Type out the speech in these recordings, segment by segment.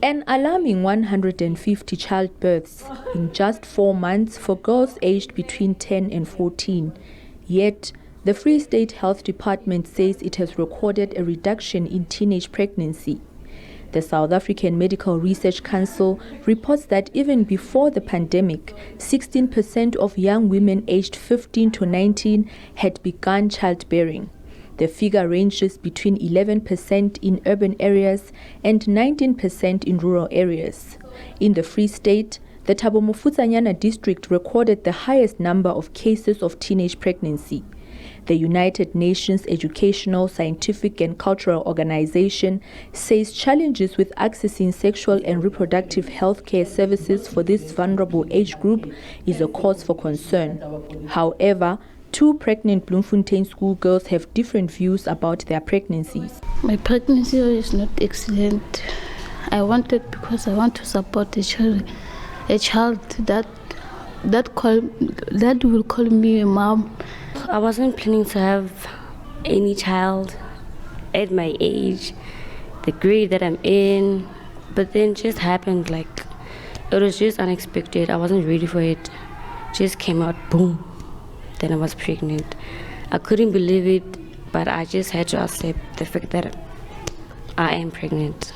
An alarming 150 childbirths in just 4 months for girls aged between 10 and 14. Yet, the Free State Health Department says it has recorded a reduction in teenage pregnancy. The South African Medical Research Council reports that even before the pandemic, 16% of young women aged 15 to 19 had begun childbearing. The figure ranges between 11% in urban areas and 19% in rural areas. In the Free State, the Thabo Mofutsanyana district recorded the highest number of cases of teenage pregnancy. The United Nations Educational, Scientific and Cultural Organization says challenges with accessing sexual and reproductive health care services for this vulnerable age group is a cause for concern. However, 2 pregnant Bloemfontein schoolgirls have different views about their pregnancies. My pregnancy is not excellent. I want it because I want to support a child that will call me a mom. I wasn't planning to have any child at my age, the grade that I'm in, but then just happened. Like, it was just unexpected. I wasn't ready for it. Just came out, boom. Then I was pregnant. I couldn't believe it, but I just had to accept the fact that I am pregnant.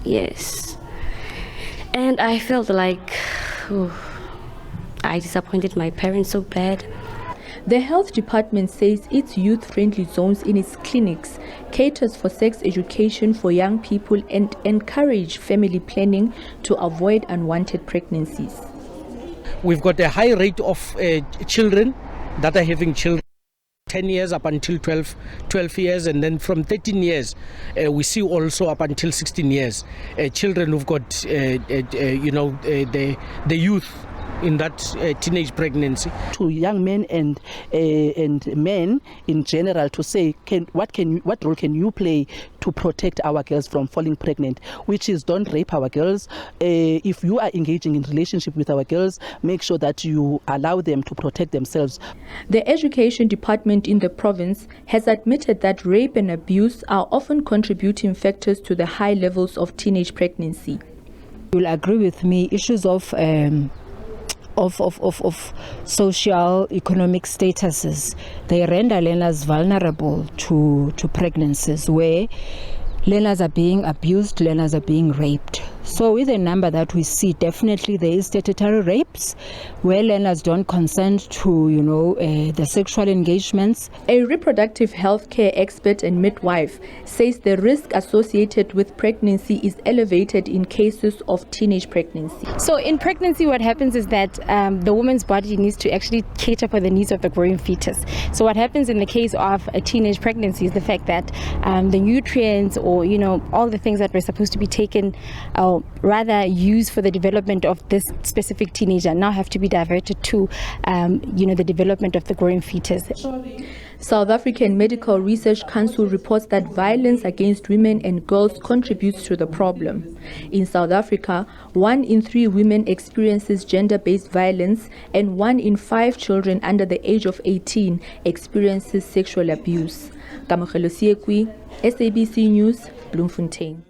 Yes. And I felt like I disappointed my parents so bad. The health department says its youth-friendly zones in its clinics caters for sex education for young people and encourage family planning to avoid unwanted pregnancies. We've got a high rate of children that are having children 10 years up until 12 years, and then from 13 years we see also up until 16 years children who've got the youth in that teenage pregnancy. To young men and men in general to say, what role can you play to protect our girls from falling pregnant, which is don't rape our girls. If you are engaging in relationship with our girls, make sure that you allow them to protect themselves. The education department in the province has admitted that rape and abuse are often contributing factors to the high levels of teenage pregnancy. You will agree with me, issues of social economic statuses, they render learners vulnerable to pregnancies where learners are being abused, learners are being raped. So with the number that we see, definitely there is statutory rapes where learners don't consent to, the sexual engagements. A reproductive health care expert and midwife says the risk associated with pregnancy is elevated in cases of teenage pregnancy. So in pregnancy, what happens is that the woman's body needs to actually cater for the needs of the growing fetus. So what happens in the case of a teenage pregnancy is the fact that the nutrients or all the things that were supposed to be taken rather used for the development of this specific teenager now have to be diverted to the development of the growing fetus. South African Medical Research Council reports that violence against women and girls contributes to the problem. In South Africa, 1 in 3 women experiences gender-based violence and 1 in 5 children under the age of 18 experiences sexual abuse. Kamogelo Siekwi, SABC News, Bloemfontein.